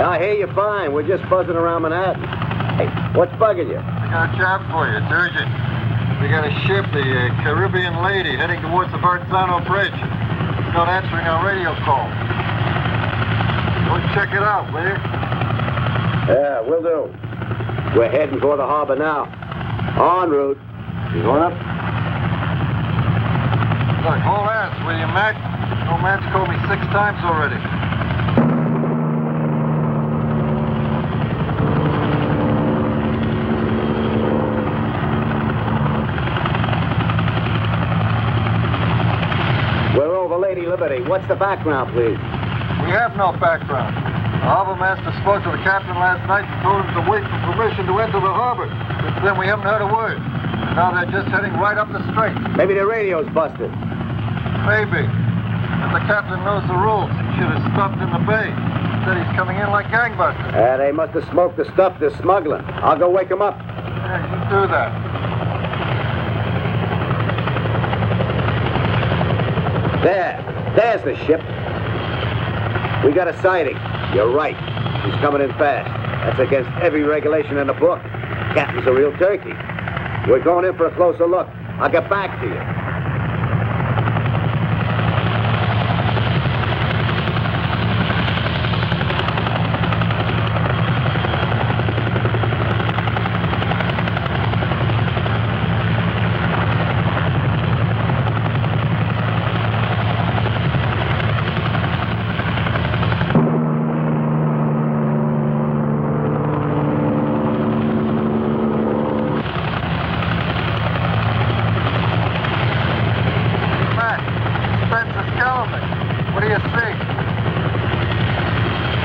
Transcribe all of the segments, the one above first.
I hear you fine. We're just buzzing around Manhattan. Hey, what's bugging you? I got a job for you. It's urgent. We got a ship, the Caribbean Lady, heading towards the Verrazano Bridge. It's not answering our radio call. Go check it out, will you? Yeah, will do. We're heading for the harbor now. En route. You going up? Look, hold ass, will you, Mac? No man's called me 6 times already. We're over Lady Liberty. What's the background, please? We have no background. The harbor master spoke to the captain last night and told him to wait for permission to enter the harbor. Since then, we haven't heard a word. Now they're just heading right up the strait. Maybe the radio's busted. Maybe. If the captain knows the rules, he should have stopped in the bay. Instead, he's coming in like gangbusters. They must have smoked the stuff they're smuggling. I'll go wake them up. Yeah, you do that. There's the ship. We got a sighting. You're right. He's coming in fast. That's against every regulation in the book. Captain's a real turkey. We're going in for a closer look. I'll get back to you.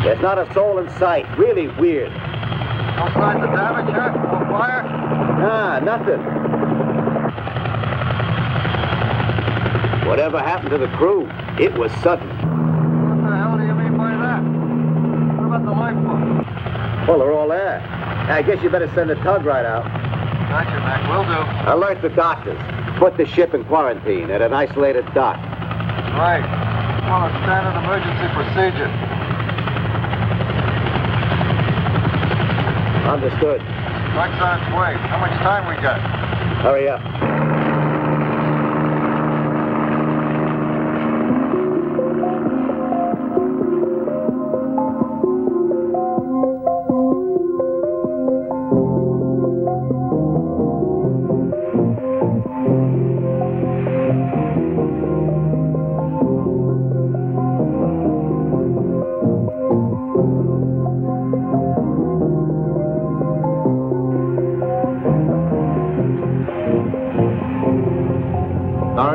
There's not a soul in sight. Really weird. No signs of damage, huh? No fire? Nah, nothing. Whatever happened to the crew? It was sudden. What the hell do you mean by that? What about the lifeboat? Well, they're all there. I guess you better send a tug right out. Gotcha, Mac. Will do. Alert the doctors. Put the ship in quarantine at an isolated dock. Right. Well, a standard emergency procedure. Understood. Truck's on its way. How much time we got? Hurry up.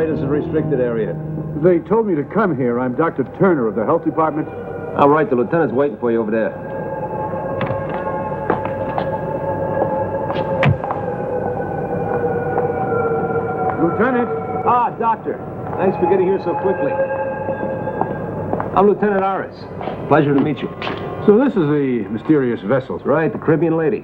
This is a restricted area. They told me to come here. I'm Dr. Turner of the Health Department. All right, the lieutenant's waiting for you over there. Lieutenant! Ah, Doctor. Thanks for getting here so quickly. I'm Lieutenant Aris. Pleasure to meet you. So this is the mysterious vessel. Right, the Caribbean Lady.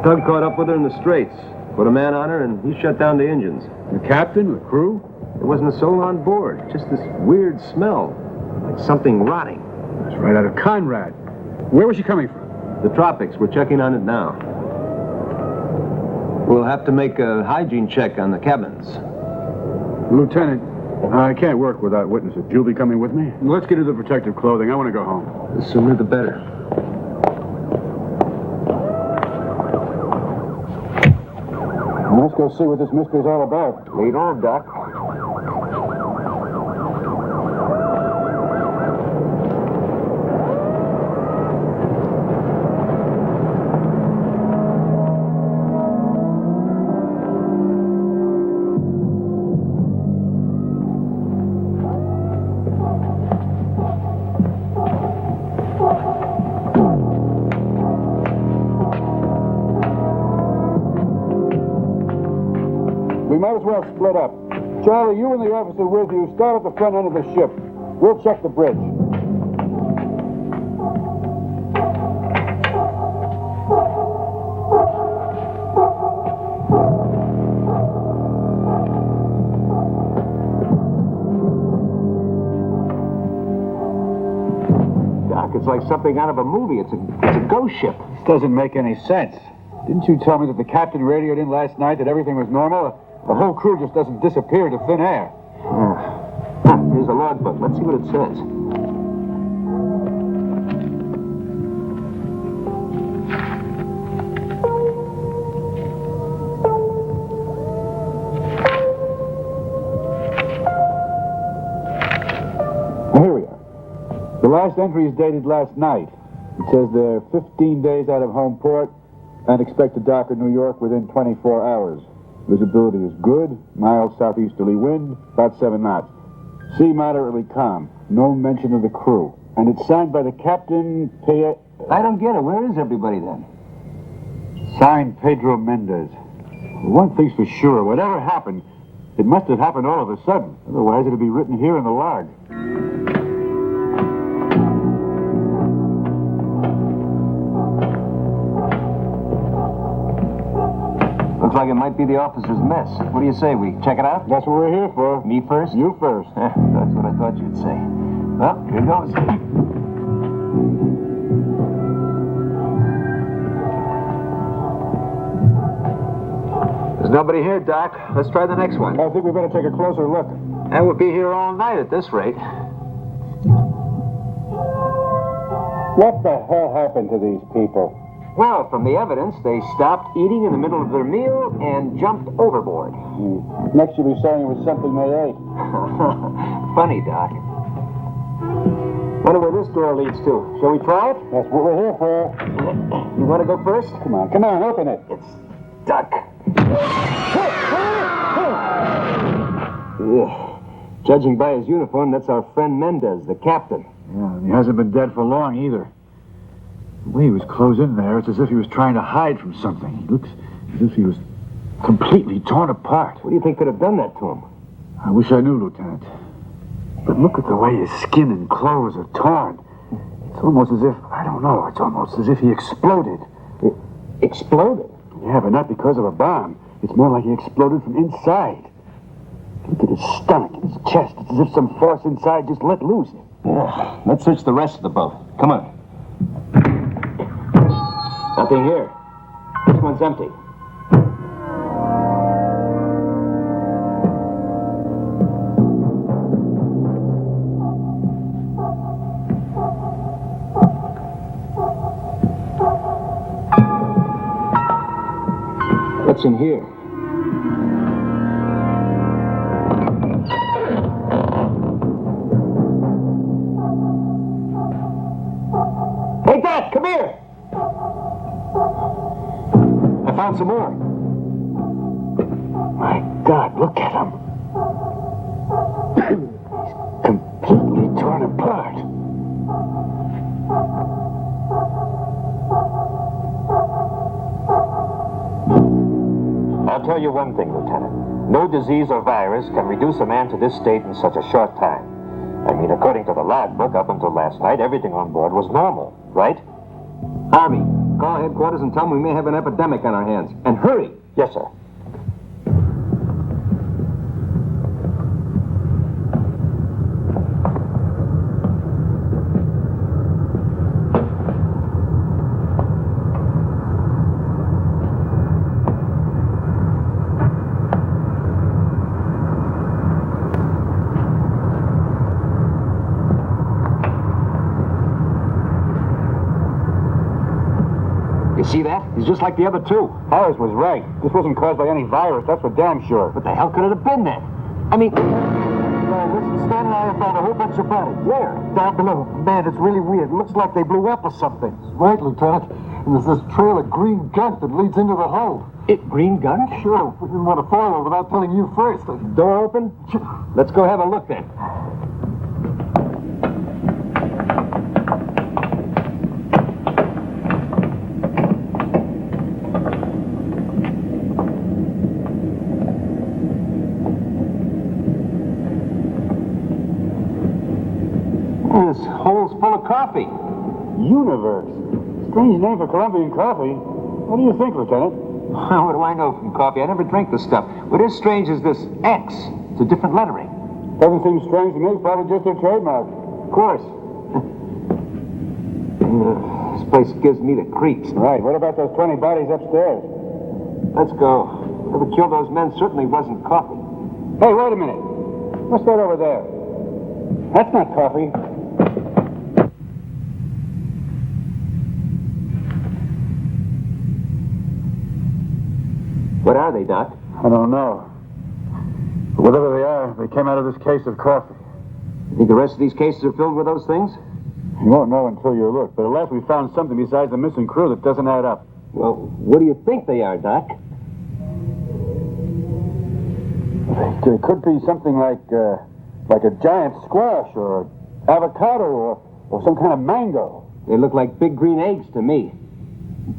Tug caught up with her in the Straits. Put a man on her, and he shut down the engines. The captain, the crew? There wasn't a soul on board. Just this weird smell. Like something rotting. It's right out of Conrad. Where was she coming from? The tropics. We're checking on it now. We'll have to make a hygiene check on the cabins. Lieutenant, I can't work without witnesses. You'll be coming with me? Let's get into the protective clothing. I want to go home. The sooner the better. Let's go see what this mystery's all about. Lead on, Doc. We might as well split up. Charlie, you and the officer with you start at the front end of the ship. We'll check the bridge. Doc, Doc. It's like something out of a movie. It's a ghost ship. This doesn't make any sense. Didn't you tell me that the captain radioed in last night that everything was normal? The whole crew just doesn't disappear into thin air. Here's a logbook. Let's see what it says. Here we are. The last entry is dated last night. It says they're 15 days out of home port and expect to dock in New York within 24 hours. Visibility is good, mild southeasterly wind, about 7 knots. Sea moderately calm, no mention of the crew. And it's signed by the captain, I don't get it. Where is everybody then? Signed Pedro Mendez. One thing's for sure, whatever happened, it must have happened all of a sudden. Otherwise, it'd be written here in the log. Looks like it might be the officer's mess. What do you say? We check it out? That's what we're here for. Me first? You first. That's what I thought you'd say. Well, here goes. There's nobody here, Doc. Let's try the next one. I think we better take a closer look. And we'll be here all night at this rate. What the hell happened to these people? Well, from the evidence, they stopped eating in the middle of their meal and jumped overboard. Next you'll be saying it was something they ate. Funny, Doc. Wonder where this door leads to. Shall we try it? That's what we're here for. You want to go first? Come on, open it. It's stuck. Yeah. Judging by his uniform, that's our friend Mendez, the captain. Yeah, and he hasn't been dead for long either. The way he was closed in there, it's as if he was trying to hide from something. He looks as if he was completely torn apart. What do you think could have done that to him? I wish I knew, Lieutenant. But look at the way his skin and clothes are torn. It's almost as if, I don't know, it's almost as if he exploded. Exploded? Yeah, but not because of a bomb. It's more like he exploded from inside. Look at his stomach and his chest. It's as if some force inside just let loose. Yeah. Let's search the rest of the boat. Come on. Nothing here. This one's empty. What's in here? Hey, Dad, come here! I found some more. My God, look at him. He's completely torn apart. I'll tell you one thing, Lieutenant. No disease or virus can reduce a man to this state in such a short time. I mean, according to the logbook, up until last night, everything on board was normal, right? Army, call headquarters and tell them we may have an epidemic on our hands. And hurry! Yes, sir. You see that? He's just like the other two. Harris was right. This wasn't caused by any virus, that's for damn sure. What the hell could it have been then? I mean... Listen, Stan and I have found a whole bunch of bodies. Where? Down below. Man, it's really weird. It looks like they blew up or something. Right, Lieutenant. And there's this trail of green gunk that leads into the hull. Green gun? Sure, we didn't want to follow without telling you first. Door open? Let's go have a look then. This hole's full of coffee. Universe. Strange name for Colombian coffee. What do you think, Lieutenant? What do I know from coffee? I never drank this stuff. What is strange is this X. It's a different lettering. Doesn't seem strange to me. Probably just their trademark. Of course. This place gives me the creeps. Right, what about those 20 bodies upstairs? Let's go. Whoever killed those men certainly wasn't coffee. Hey, wait a minute. What's that over there? That's not coffee. What are they, Doc? I don't know. But whatever they are, they came out of this case of coffee. You think the rest of these cases are filled with those things? You won't know until you look. But at last we found something besides the missing crew that doesn't add up. Well, what do you think they are, Doc? It could be something like a giant squash or avocado or some kind of mango. They look like big green eggs to me.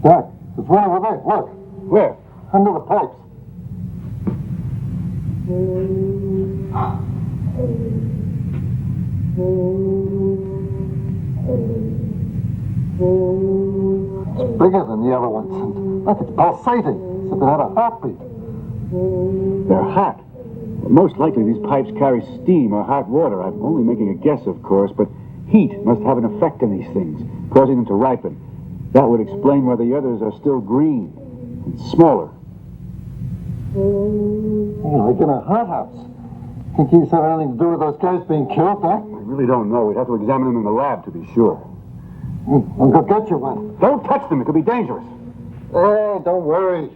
Doc, there's one over there. Look, Where? under the pipes. It's bigger than the other ones. Look, it's pulsating. As if it had a heartbeat. They're hot. Most likely these pipes carry steam or hot water. I'm only making a guess, of course, but heat must have an effect on these things, causing them to ripen. That would explain why the others are still green and smaller. Like in a hothouse. Think these have anything to do with those guys being killed, Doc? I really don't know. We'd have to examine them in the lab to be sure. I'll go get you one. Don't touch them. It could be dangerous. Hey, don't worry.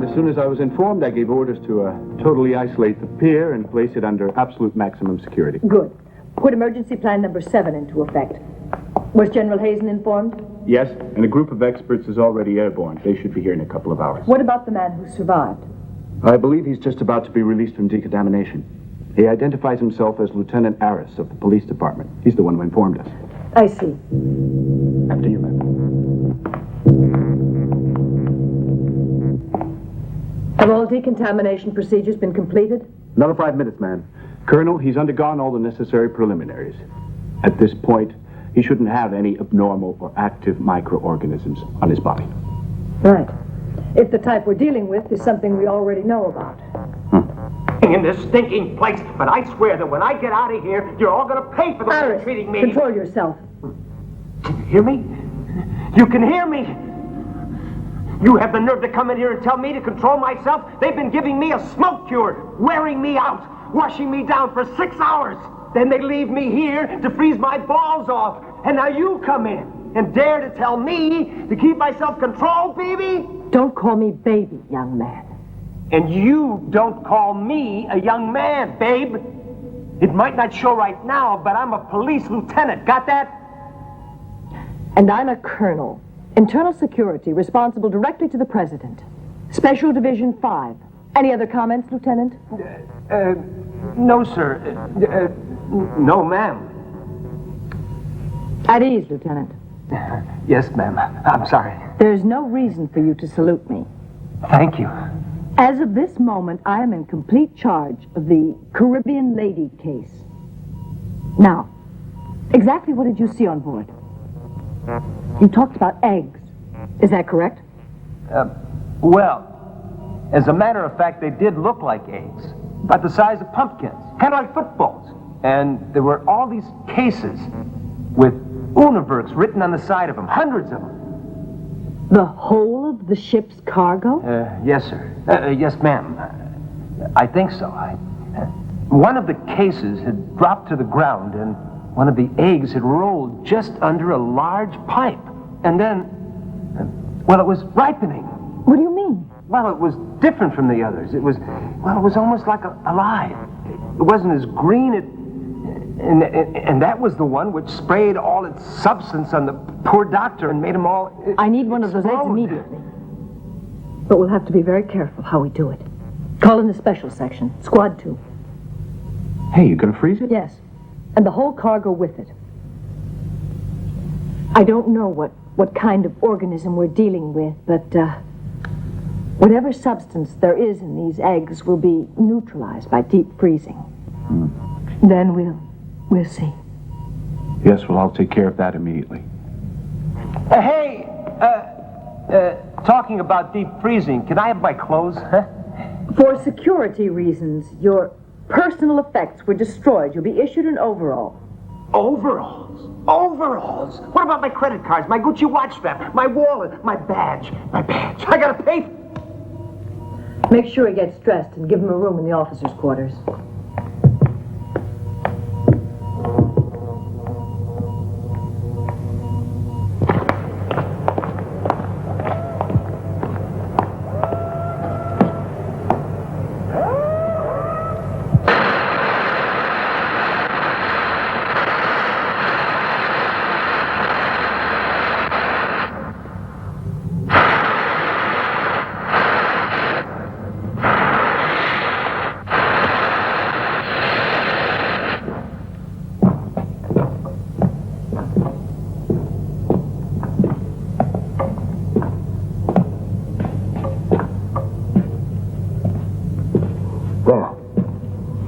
As soon as I was informed, I gave orders to totally isolate the pier and place it under absolute maximum security. Good. Put emergency plan number 7 into effect. Was General Hazen informed? Yes, and a group of experts is already airborne. They should be here in a couple of hours. What about the man who survived? I believe he's just about to be released from decontamination. He identifies himself as Lieutenant Aris of the police department. He's the one who informed us. I see. After you, ma'am. Have all decontamination procedures been completed? Another 5 minutes, ma'am. Colonel, he's undergone all the necessary preliminaries. At this point, he shouldn't have any abnormal or active microorganisms on his body. Right. If the type we're dealing with is something we already know about. In this stinking place, but I swear that when I get out of here, you're all gonna pay for the way you're Aris, treating me. control yourself. Hear me? You can hear me? You have the nerve to come in here and tell me to control myself? They've been giving me a smoke cure, wearing me out, washing me down for 6 hours. Then they leave me here to freeze my balls off. And now you come in and dare to tell me to keep my self-control, baby? Don't call me baby, young man. And you don't call me a young man, babe. It might not show right now, but I'm a police lieutenant. Got that? And I'm a colonel. Internal security, responsible directly to the president. Special Division 5. Any other comments, Lieutenant? No, sir. No, ma'am. At ease, Lieutenant. Yes, ma'am. I'm sorry. There's no reason for you to salute me. Thank you. As of this moment, I am in complete charge of the Caribbean lady case. Now, exactly what did you see on board? You talked about eggs. Is that correct? Well, as a matter of fact, they did look like eggs. About the size of pumpkins. Kind of like footballs. And there were all these cases with universe written on the side of them. Hundreds of them. The whole of the ship's cargo? Yes, sir. Yes, ma'am. I think so. One of the cases had dropped to the ground, and one of the eggs had rolled just under a large pipe. And then, well, it was ripening. What do you mean? Well, it was different from the others. It was almost like alive. It wasn't as green. And that was the one which sprayed all its substance on the poor doctor and made him all... I need one of those eggs explode. immediately. But we'll have to be very careful how we do it. Call in the special section. Squad 2. Hey, you gonna freeze it? Yes. And the whole cargo with it. I don't know what kind of organism we're dealing with, but whatever substance there is in these eggs will be neutralized by deep freezing. Then we'll see. Yes, well, I'll take care of that immediately. Hey, talking about deep freezing, can I have my clothes, huh? For security reasons, your personal effects were destroyed. You'll be issued an overall. Overalls? Overalls? What about my credit cards, my Gucci watch strap, my wallet, my badge? My badge. I gotta pay. Make sure he gets dressed and give him a room in the officers' quarters.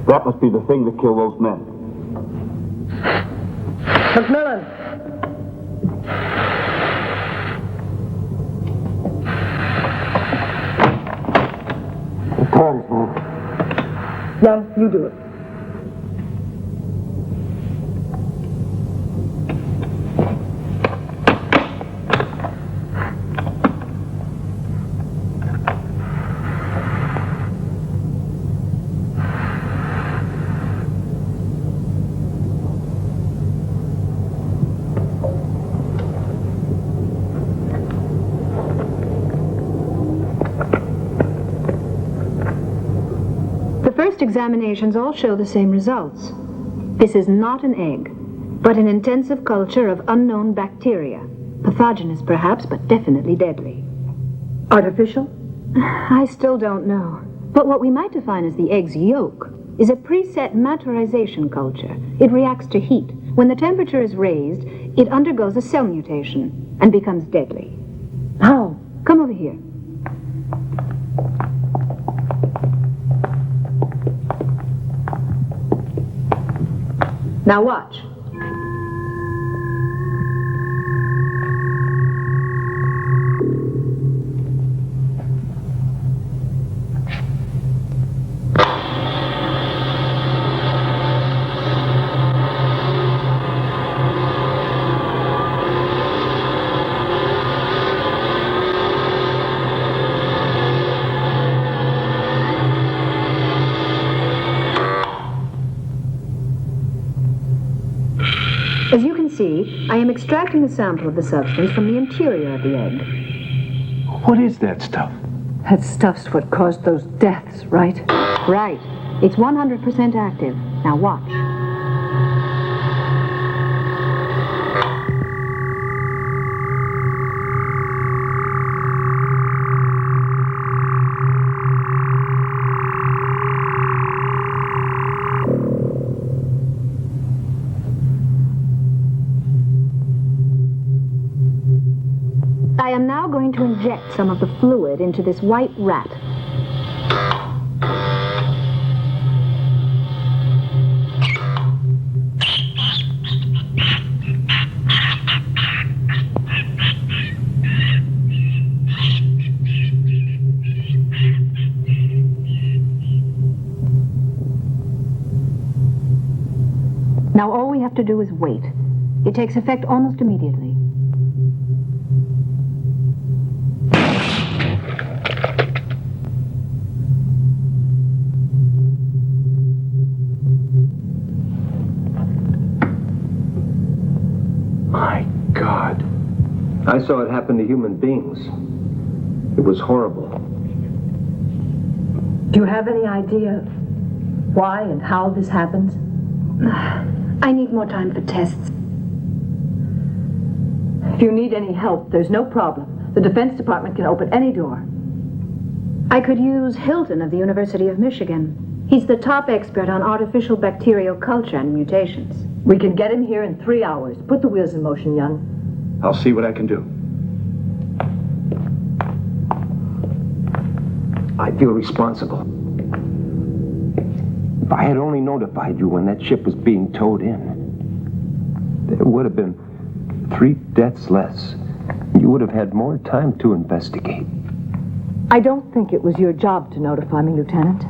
That must be the thing that killed those men. McMillan! The cars, man. Young, you do it. Examinations all show the same results. This is not an egg, but an intensive culture of unknown bacteria. Pathogenous perhaps, but definitely deadly. Artificial? I still don't know. But what we might define as the egg's yolk is a preset maturization culture. It reacts to heat. When the temperature is raised, it undergoes a cell mutation and becomes deadly. How? Come over here. Now watch. As you can see, I am extracting a sample of the substance from the interior of the egg. What is that stuff? That stuff's what caused those deaths, right? Right. It's 100% active. Now watch. I am now going to inject some of the fluid into this white rat. Now all we have to do is wait. It takes effect almost immediately. My God. I saw it happen to human beings. It was horrible. Do you have any idea why and how this happened? I need more time for tests. If you need any help, there's no problem. The Defense Department can open any door. I could use Hilton of the University of Michigan. He's the top expert on artificial bacterial culture and mutations. We can get him here in 3 hours. Put the wheels in motion, Young. I'll see what I can do. I feel responsible. If I had only notified you when that ship was being towed in, there would have been 3 deaths less. You would have had more time to investigate. I don't think it was your job to notify me, Lieutenant.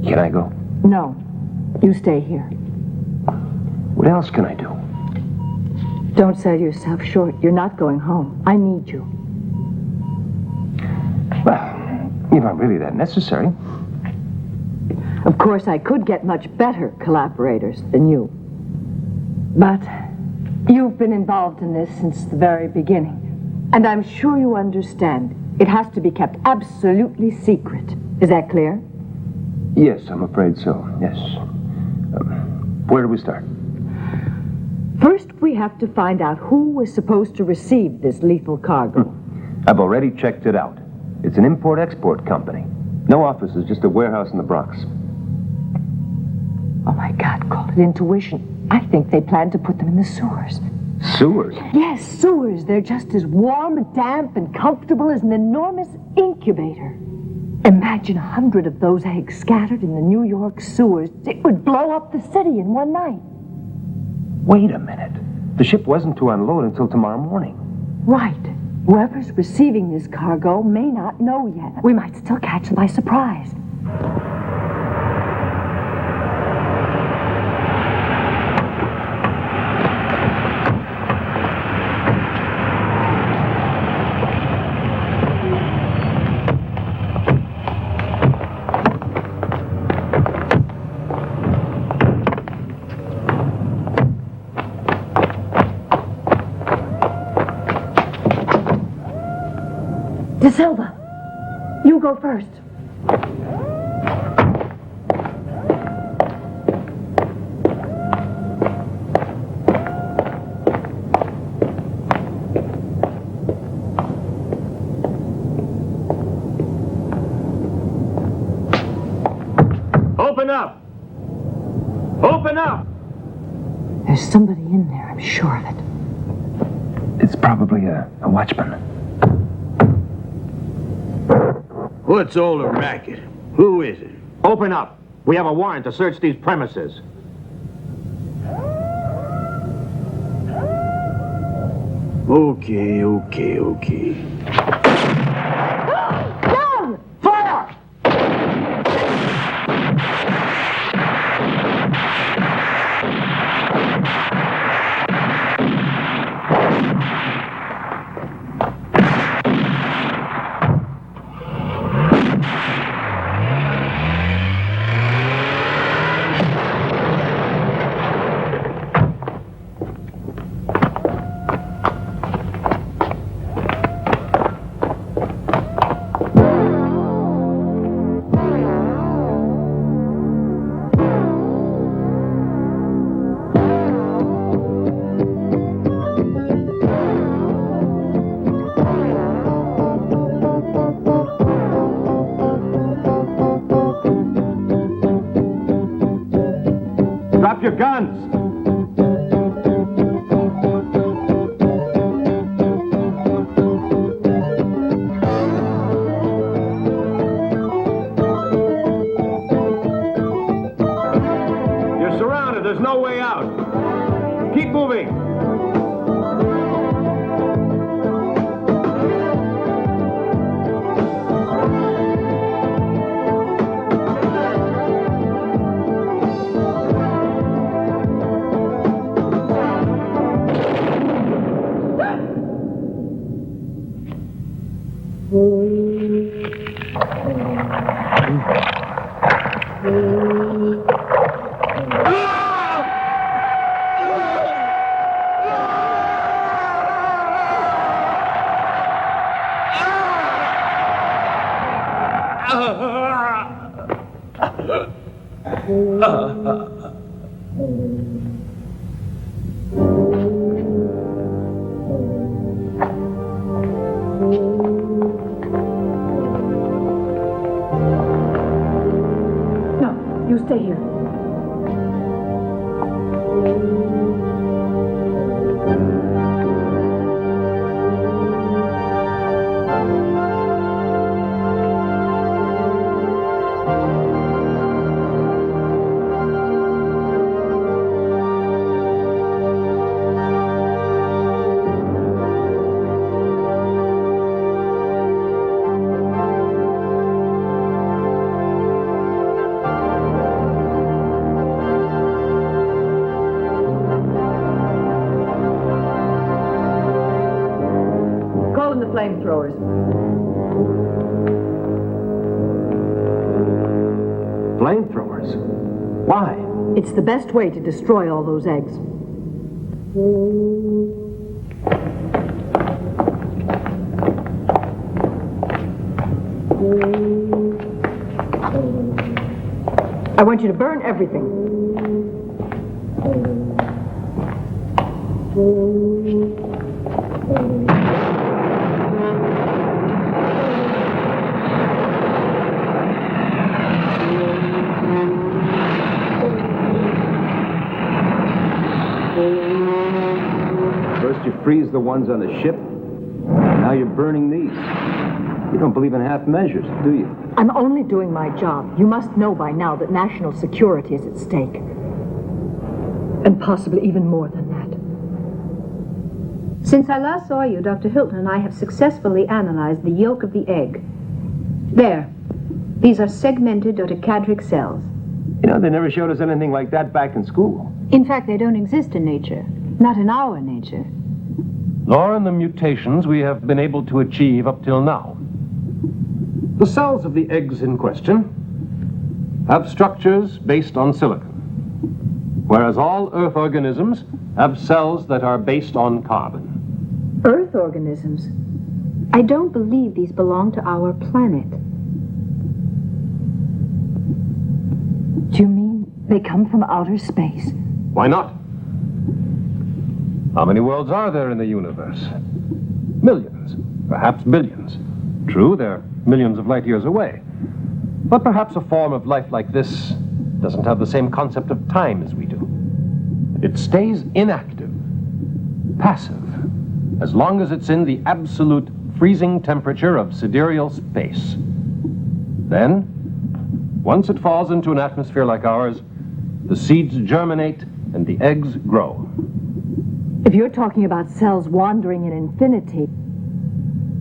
Can I go? No. You stay here. What else can I do? Don't sell yourself short. You're not going home. I need you. Well, if I'm really that necessary. Of course, I could get much better collaborators than you. But you've been involved in this since the very beginning. And I'm sure you understand. It has to be kept absolutely secret. Is that clear? Yes, I'm afraid so. Yes. Where do we start? First, we have to find out who was supposed to receive this lethal cargo. I've already checked it out. It's an import-export company. No offices, just a warehouse in the Bronx. Oh my God, call it intuition. I think they plan to put them in the sewers. Sewers? Yes, sewers. They're just as warm and damp and comfortable as an enormous incubator. Imagine 100 of those eggs scattered in the New York sewers. It would blow up the city in one night. Wait a minute. The ship wasn't to unload until tomorrow morning. Right. Whoever's receiving this cargo may not know yet. We might still catch them by surprise. De Silva, you go first. Open up! Open up! There's somebody in there, I'm sure of it. It's probably a watchman. What's all the racket? Who is it? Open up. We have a warrant to search these premises. Okay. Down! Fire! Drop your guns! You're surrounded. There's no way out. Keep moving. No, you stay here. Call in the flamethrowers. Flamethrowers? Why? It's the best way to destroy all those eggs. I want you to burn everything. First you freeze the ones on the ship, now you're burning these. You don't believe in half measures, do you? I'm only doing my job. You must know by now that national security is at stake. And possibly even more than that. Since I last saw you, Dr. Hilton and I have successfully analyzed the yolk of the egg. There. These are segmented dodecadric cells. You know, they never showed us anything like that back in school. In fact, they don't exist in nature. Not in our nature. Nor in the mutations we have been able to achieve up till now. The cells of the eggs in question have structures based on silicon, whereas all Earth organisms have cells that are based on carbon. Earth organisms? I don't believe these belong to our planet. Do you mean they come from outer space? Why not? How many worlds are there in the universe? Millions, perhaps billions. True, they're millions of light years away. But perhaps a form of life like this doesn't have the same concept of time as we do. It stays inactive, passive, as long as it's in the absolute freezing temperature of sidereal space. Then, once it falls into an atmosphere like ours, the seeds germinate and the eggs grow. If you're talking about cells wandering in infinity,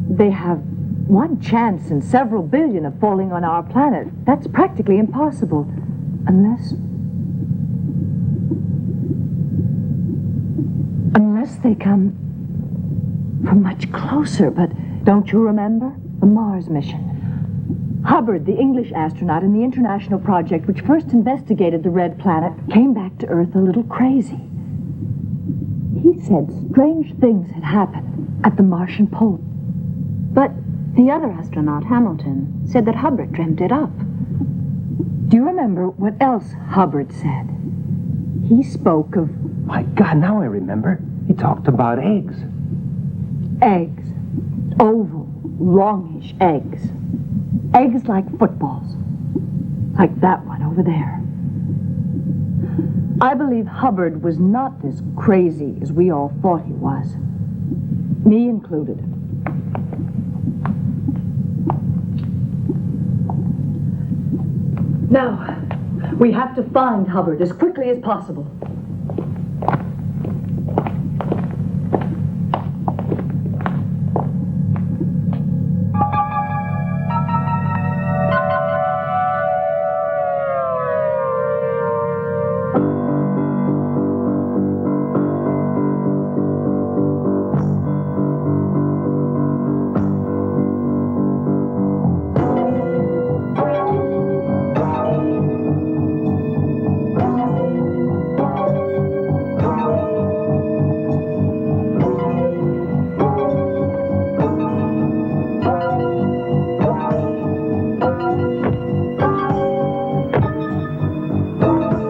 they have one chance in several billion of falling on our planet. That's practically impossible. Unless they come from much closer. But don't you remember the Mars mission? Hubbard, the English astronaut in the international project which first investigated the red planet, came back to Earth a little crazy. He said strange things had happened at the Martian pole. But the other astronaut, Hamilton, said that Hubbard dreamt it up. Do you remember what else Hubbard said? He spoke of... My God, now I remember. He talked about eggs. Eggs. Oval, longish eggs. Eggs like footballs. Like that one over there. I believe Hubbard was not as crazy as we all thought he was. Me included. Now, we have to find Hubbard as quickly as possible.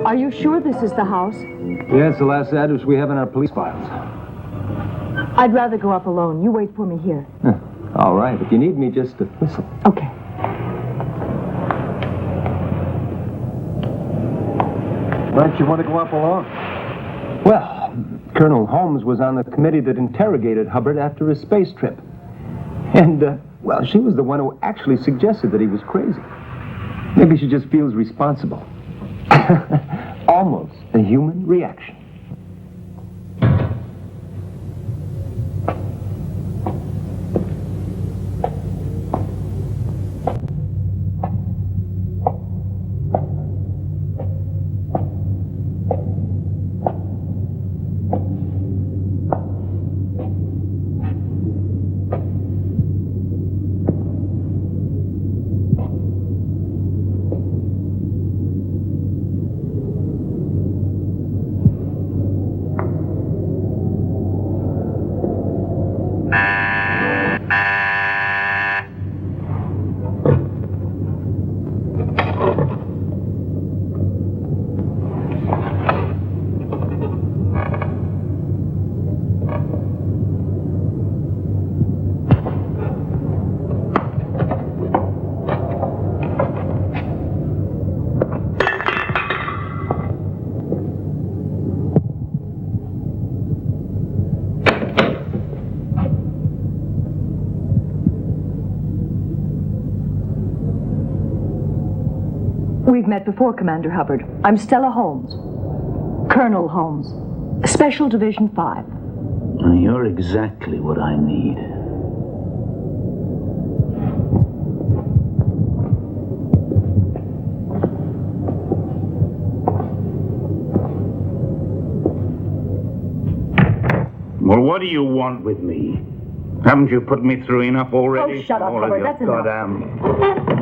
Are you sure this is the house? Yeah, it's the last address we have in our police files. I'd rather go up alone. You wait for me here. All right, if you need me, just whistle. Okay. Why'd you want to go up alone? Well, Colonel Holmes was on the committee that interrogated Hubbard after his space trip. And, well, she was the one who actually suggested that he was crazy. Maybe she just feels responsible. Almost a human reaction. We've met before, Commander Hubbard. I'm Stella Holmes. Colonel Holmes. Special Division 5. You're exactly what I need. Well, what do you want with me? Haven't you put me through enough already? Oh, shut up, All of Hubbard. your That's enough. goddamn...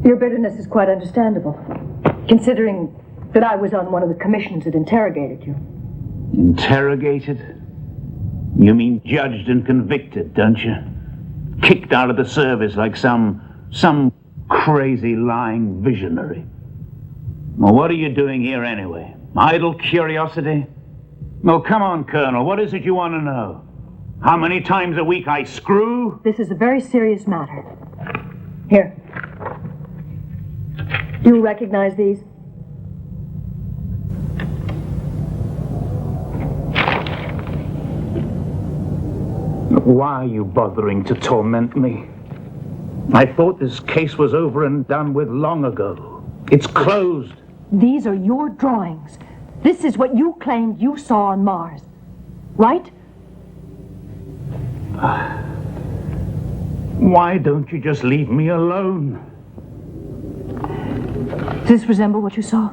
Your bitterness is quite understandable, considering that I was on one of the commissions that interrogated you. Interrogated? You mean judged and convicted, don't you? Kicked out of the service like some crazy lying visionary. Well, what are you doing here anyway? Idle curiosity? Well, come on, Colonel. What is it you want to know? How many times a week I screw? This is a very serious matter. Here. You recognize these? Why are you bothering to torment me? I thought this case was over and done with long ago. It's closed. These are your drawings. This is what you claimed you saw on Mars, right? Why don't you just leave me alone? Does this resemble what you saw?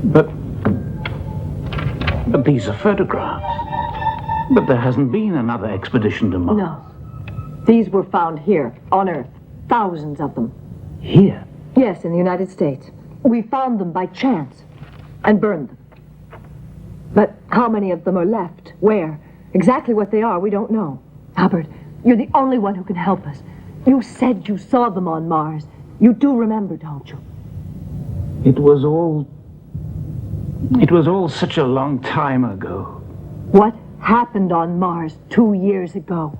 But these are photographs. But there hasn't been another expedition to Mars. No. These were found here, on Earth. Thousands of them. Here? Yes, in the United States. We found them by chance and burned them. But how many of them are left? Where? Exactly what they are, we don't know. Hubbard, you're the only one who can help us. You said you saw them on Mars. You do remember, don't you? It was all such a long time ago. What happened on Mars 2 years ago?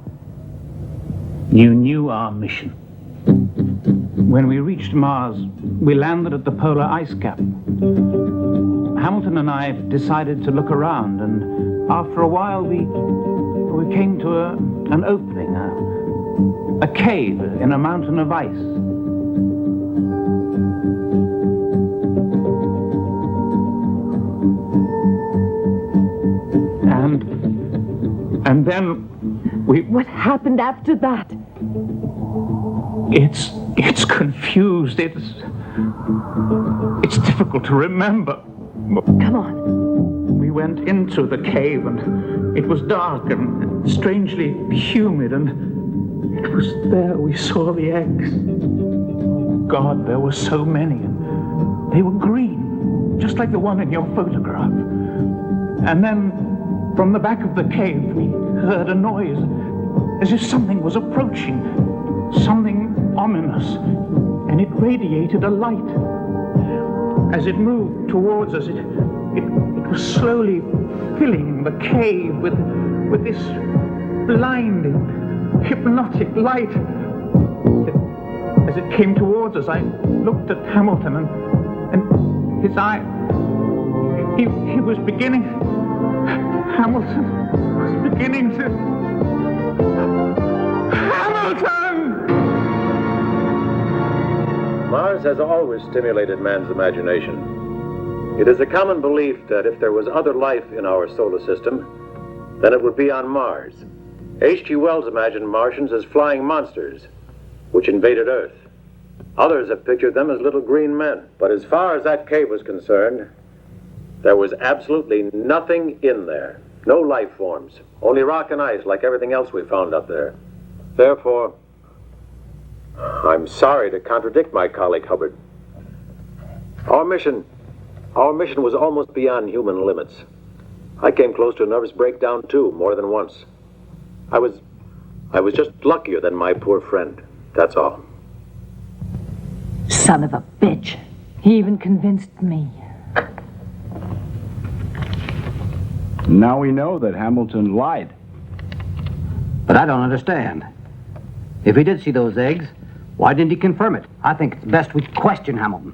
You knew our mission. When we reached Mars, we landed at the polar ice cap. Hamilton and I decided to look around, and after a while we came to an opening, a cave in a mountain of ice. And then we... What happened after that? It's confused. It's difficult to remember. Come on. We went into the cave, and it was dark and strangely humid, and it was there we saw the eggs. God, there were so many, and they were green, just like the one in your photograph. And then, from the back of the cave, we heard a noise, as if something was approaching, something ominous, and it radiated a light. As it moved towards us, it was slowly filling the cave with this blinding, hypnotic light. As it came towards us, I looked at Hamilton, and his eye, he was beginning, Hamilton was beginning to... Hamilton! Mars has always stimulated man's imagination. It is a common belief that if there was other life in our solar system, then it would be on Mars. H.G. Wells imagined Martians as flying monsters, which invaded Earth. Others have pictured them as little green men. But as far as that cave was concerned, there was absolutely nothing in there. No life forms, only rock and ice like everything else we found up there. Therefore, I'm sorry to contradict my colleague Hubbard. Our mission was almost beyond human limits. I came close to a nervous breakdown too, more than once. I was just luckier than my poor friend, that's all. Son of a bitch. He even convinced me. Now we know that Hamilton lied. But I don't understand. If he did see those eggs, why didn't he confirm it? I think it's best we question Hamilton.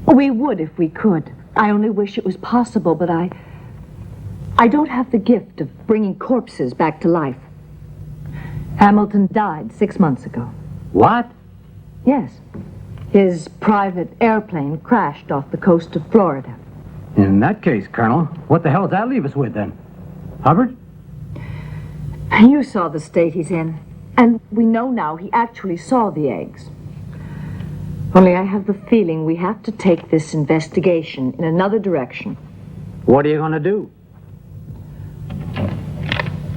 We would if we could. I only wish it was possible, but I don't have the gift of bringing corpses back to life. Hamilton died 6 months ago. What? Yes. His private airplane crashed off the coast of Florida. In that case, Colonel, what the hell does that leave us with then? Hubbard? You saw the state he's in. And we know now he actually saw the eggs. Only I have the feeling we have to take this investigation in another direction. What are you going to do?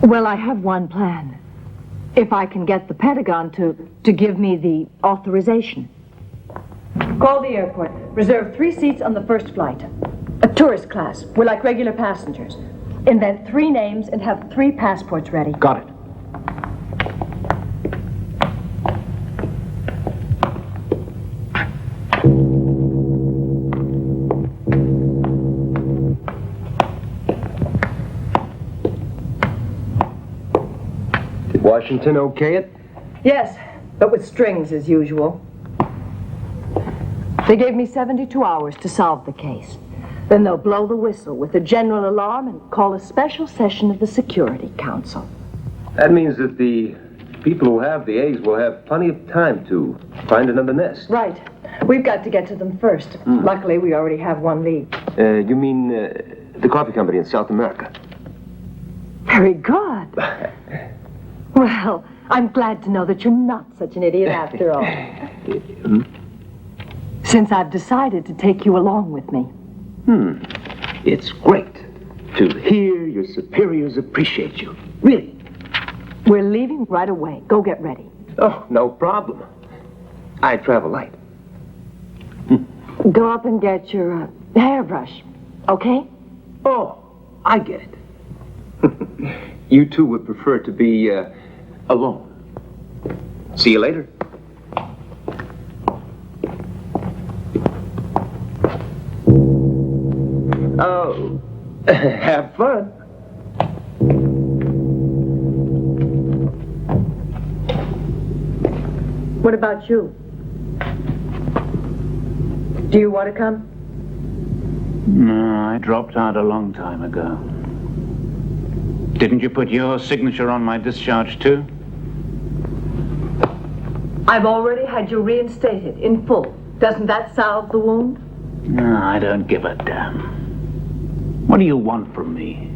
Well, I have one plan. If I can get the Pentagon to give me the authorization. Call the airport. Reserve 3 seats on the first flight. A tourist class. We're like regular passengers. Invent 3 names and have 3 passports ready. Got it. Did Washington okay it? Yes, but with strings as usual. They gave me 72 hours to solve the case. Then they'll blow the whistle with a general alarm and call a special session of the Security Council. That means that the people who have the eggs will have plenty of time to find another nest. Right. We've got to get to them first. Luckily, we already have one lead. You mean the coffee company in South America? Very good. Well, I'm glad to know that you're not such an idiot after all. Since I've decided to take you along with me. It's great to hear your superiors appreciate you. Really. We're leaving right away. Go get ready. Oh, no problem. I travel light. Go up and get your hairbrush, okay? Oh, I get it. You two would prefer to be alone. See you later. Oh, have fun. What about you? Do you want to come? No, I dropped out a long time ago. Didn't you put your signature on my discharge, too? I've already had you reinstated in full. Doesn't that salve the wound? No, I don't give a damn. What do you want from me?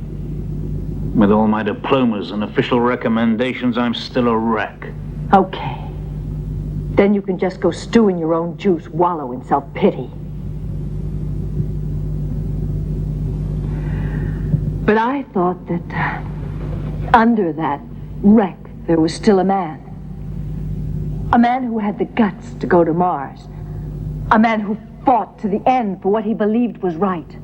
With all my diplomas and official recommendations, I'm still a wreck. Okay. Then you can just go stew in your own juice, wallow in self-pity. But I thought that under that wreck, there was still a man. A man who had the guts to go to Mars. A man who fought to the end for what he believed was right.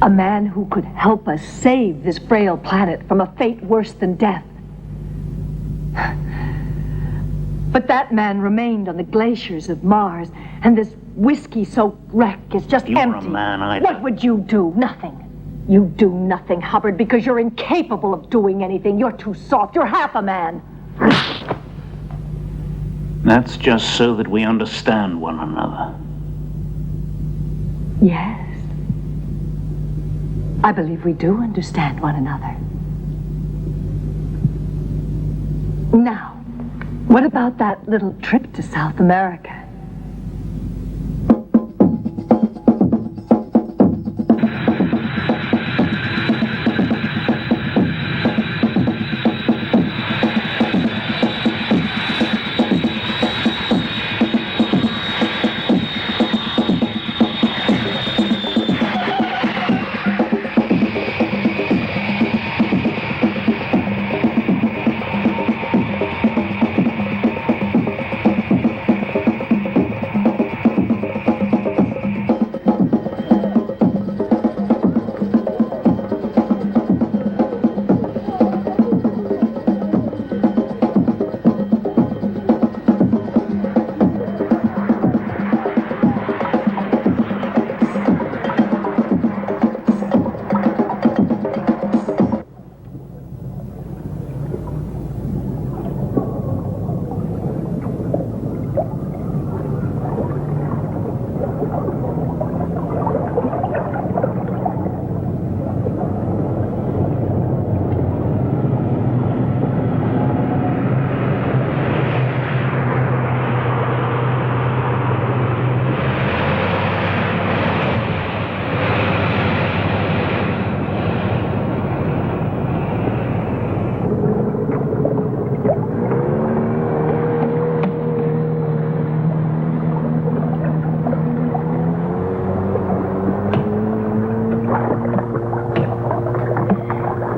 A man who could help us save this frail planet from a fate worse than death. But that man remained on the glaciers of Mars, and this whiskey-soaked wreck is just empty. You're a man, What would you do? Nothing. You do nothing, Hubbard, because you're incapable of doing anything. You're too soft. You're half a man. That's just so that we understand one another. Yes. I believe we do understand one another. Now, what about that little trip to South America?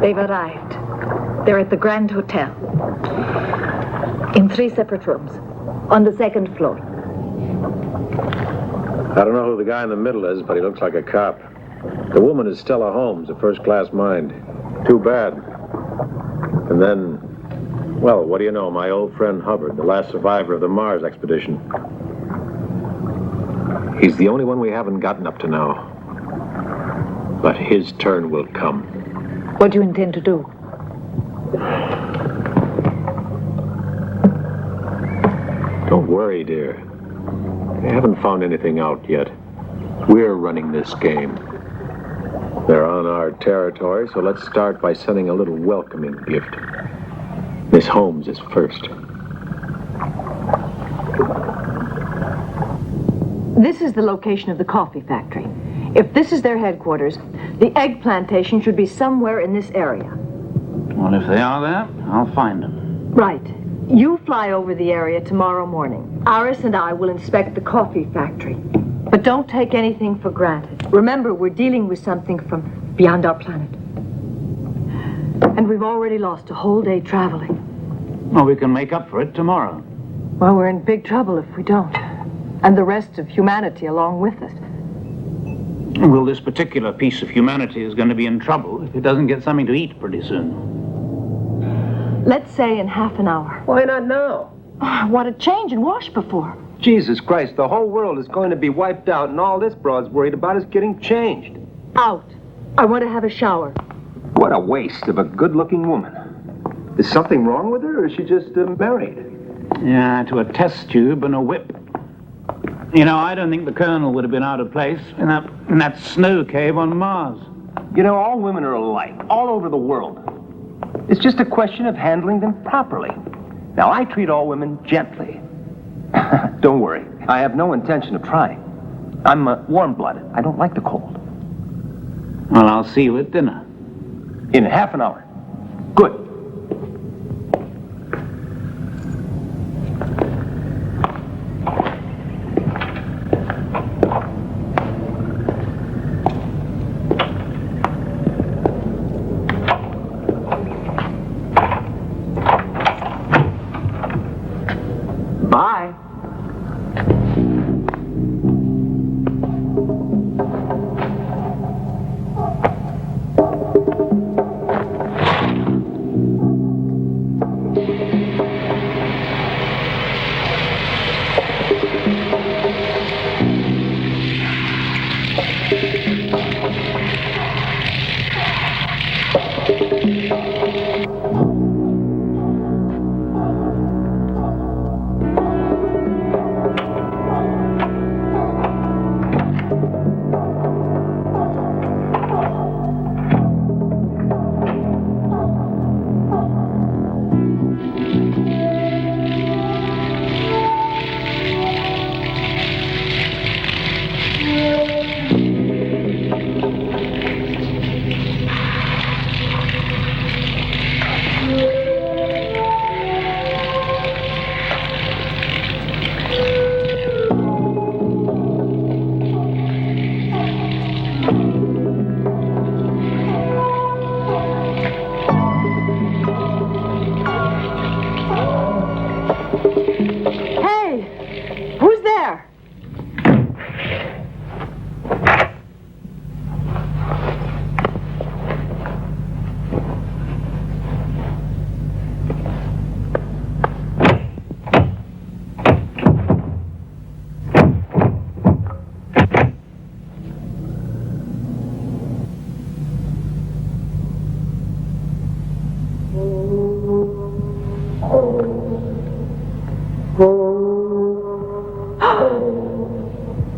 They've arrived. They're at the Grand Hotel. In 3 separate rooms. On the 2nd floor. I don't know who the guy in the middle is, but he looks like a cop. The woman is Stella Holmes, a first-class mind. Too bad. And then, well, what do you know? My old friend Hubbard, the last survivor of the Mars expedition. He's the only one we haven't gotten up to now. But his turn will come. What do you intend to do? Don't worry, dear. They haven't found anything out yet. We're running this game. They're on our territory, so let's start by sending a little welcoming gift. Miss Holmes is first. This is the location of the coffee factory. If this is their headquarters, the egg plantation should be somewhere in this area. Well, if they are there, I'll find them. Right. You fly over the area tomorrow morning. Iris and I will inspect the coffee factory. But don't take anything for granted. Remember, we're dealing with something from beyond our planet. And we've already lost a whole day traveling. Well, we can make up for it tomorrow. Well, we're in big trouble if we don't. And the rest of humanity along with us. Well, this particular piece of humanity is going to be in trouble if it doesn't get something to eat pretty soon. Let's say in half an hour. Why not now? I want to change and wash before. Jesus Christ, the whole world is going to be wiped out, and all this broad's worried about is getting changed. Out. I want to have a shower. What a waste of a good-looking woman. Is something wrong with her, or is she just married? Yeah, to a test tube and a whip. You know, I don't think the Colonel would have been out of place in that snow cave on Mars. You know, all women are alike, all over the world. It's just a question of handling them properly. Now, I treat all women gently. Don't worry, I have no intention of trying. I'm warm-blooded. I don't like the cold. Well, I'll see you at dinner. In half an hour. Good. Bye. Hey! Who's there?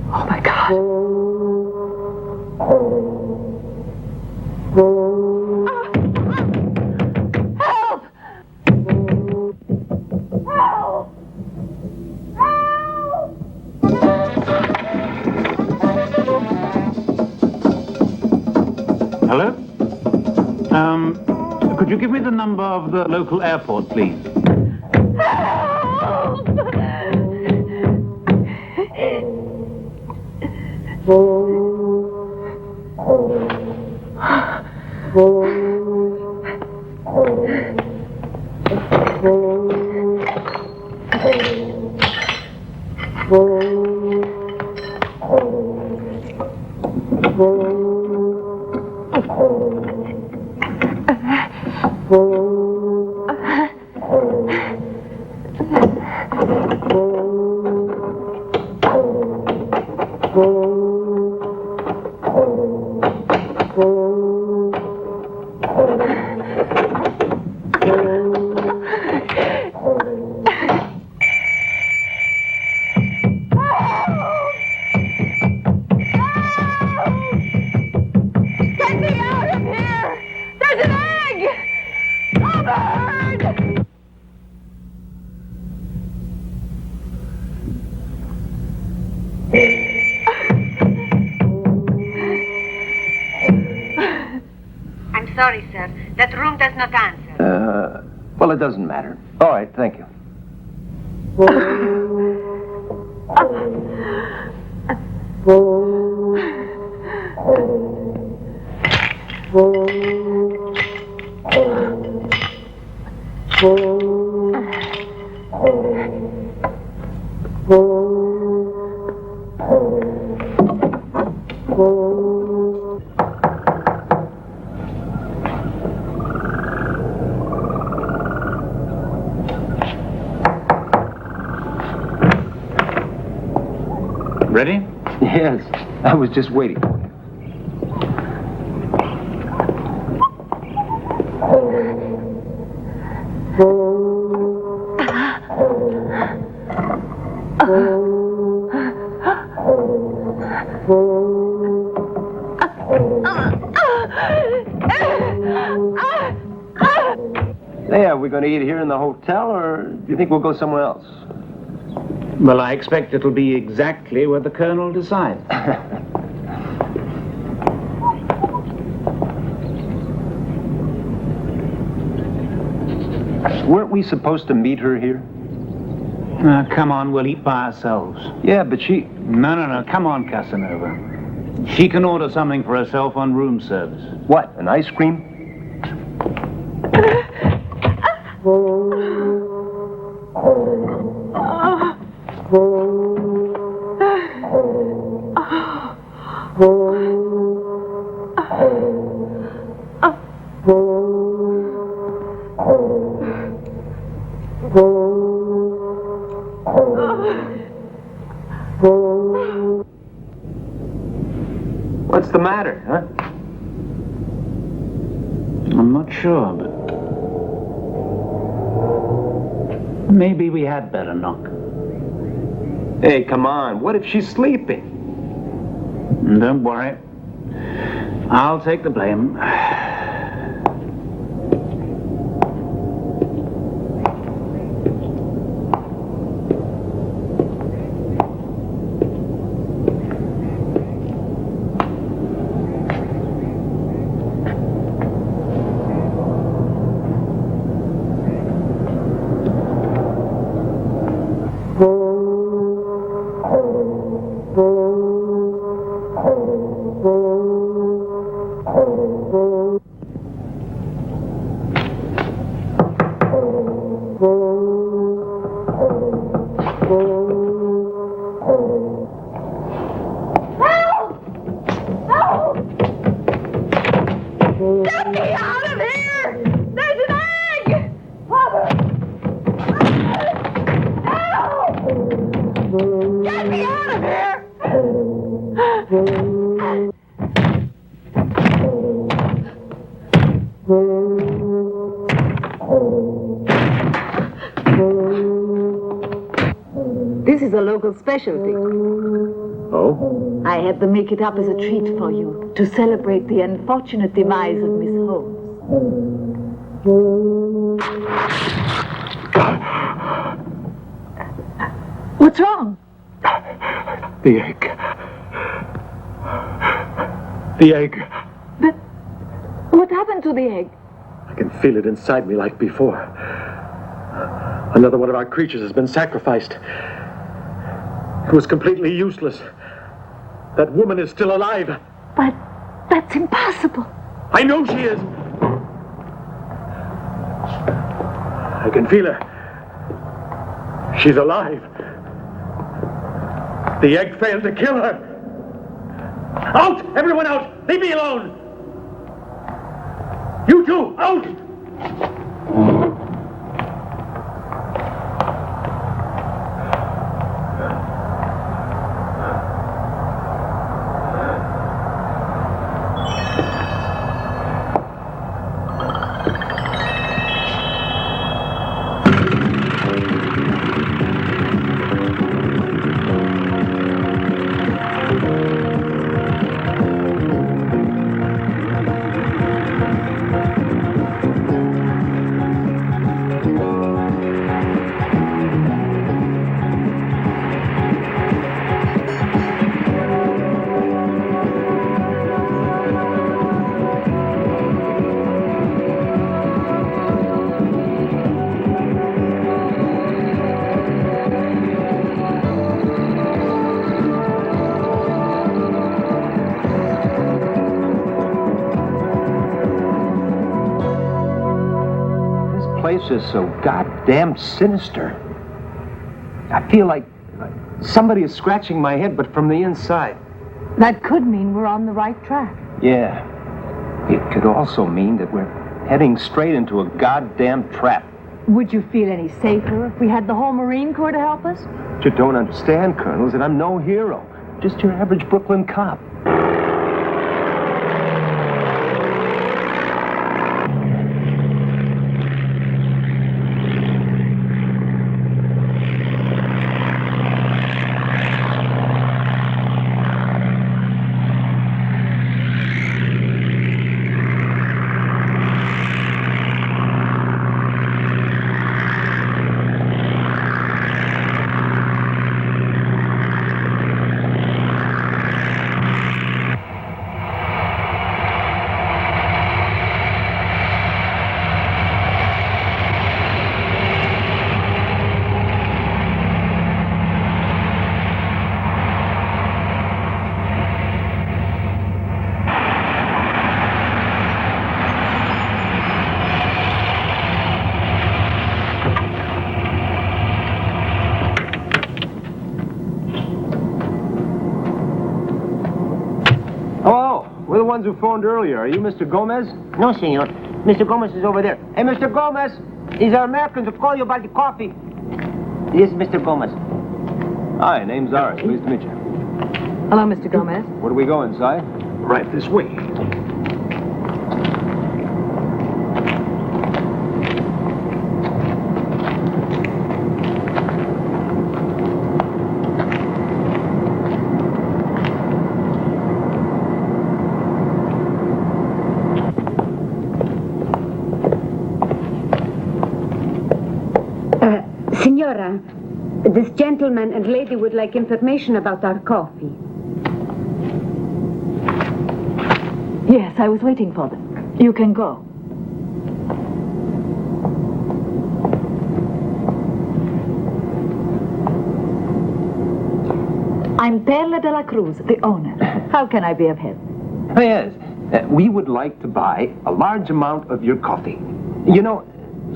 Oh my God. Help! Help! Hello? Could you give me the number of the local airport, please? Get me out of here! There's an egg! Robert! I'm sorry, sir. That room does not answer. Well, it doesn't matter. All right, thank you. Ready? Yes, I was just waiting for you. Hey, are we going to eat here in the hotel, or do you think we'll go somewhere else? Well, I expect it'll be exactly where the Colonel decides. Weren't we supposed to meet her here? Come on, we'll eat by ourselves. Yeah, but she... No. Come on, Casanova. She can order something for herself on room service. What, an ice cream? What's the matter, huh? I'm not sure, but maybe we had better knock. Hey, come on. What if she's sleeping? Don't worry. I'll take the blame. This is a local specialty. Oh? I had them make it up as a treat for you to celebrate the unfortunate demise of Miss Holmes. What's wrong? The egg. The egg. But what happened to the egg? I can feel it inside me like before. Another one of our creatures has been sacrificed. It was completely useless. That woman is still alive. But that's impossible. I know she is. I can feel her. She's alive. The egg failed to kill her. Out! Everyone out! Leave me alone! You two, out! Place is so goddamn sinister. I feel like somebody is scratching my head, but from the inside. That could mean we're on the right track. Yeah. It could also mean that we're heading straight into a goddamn trap. Would you feel any safer if we had the whole Marine Corps to help us? What you don't understand, Colonel, is that I'm no hero. Just your average Brooklyn cop. ones who phoned earlier. Are you Mr. Gomez? No, senor. Mr. Gomez is over there. Hey, Mr. Gomez! These are Americans who call you about the coffee. This is Mr. Gomez. Hi, name's Art. Pleased to meet you. Hello, Mr. Gomez. Where do we go inside? Right this way. Signora, this gentleman and lady would like information about our coffee. Yes, I was waiting for them. You can go. I'm Perla de la Cruz, the owner. How can I be of help? Yes, we would like to buy a large amount of your coffee. You know,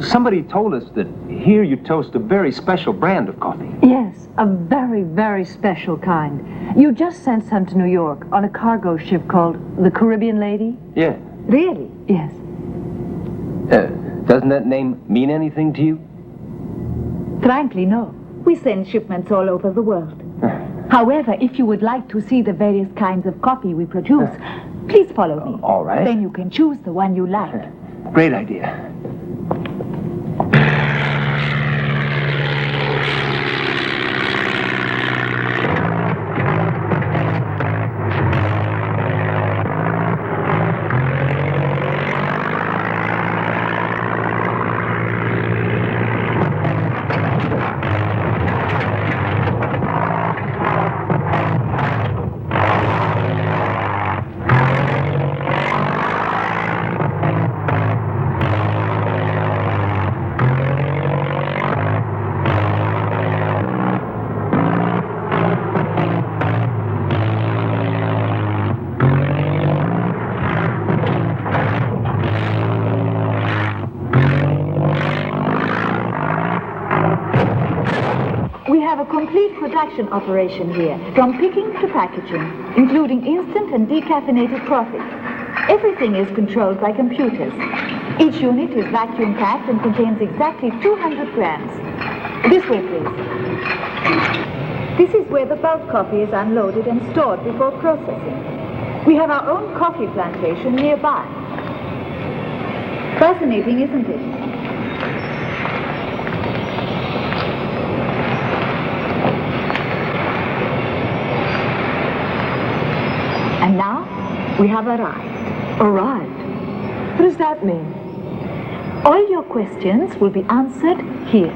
somebody told us that here you toast a very special brand of coffee. Yes, a very, very special kind. You just sent some to New York on a cargo ship called the Caribbean Lady? Yeah. Really? Yes. Doesn't that name mean anything to you? Frankly, no. We send shipments all over the world. However, if you would like to see the various kinds of coffee we produce, please follow me. All right. Then you can choose the one you like. Great idea. We have a complete production operation here, from picking to packaging, including instant and decaffeinated coffee. Everything is controlled by computers. Each unit is vacuum packed and contains exactly 200 grams. This way, please. This is where the bulk coffee is unloaded and stored before processing. We have our own coffee plantation nearby. Fascinating, isn't it? And now, we have arrived. Arrived? What does that mean? All your questions will be answered here.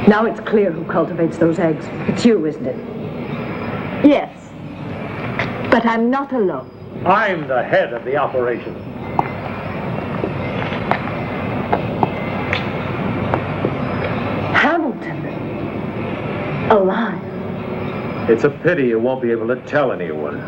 Now it's clear who cultivates those eggs. It's you, isn't it? Yes. But I'm not alone. I'm the head of the operation. Hamilton. Alive. It's a pity you won't be able to tell anyone.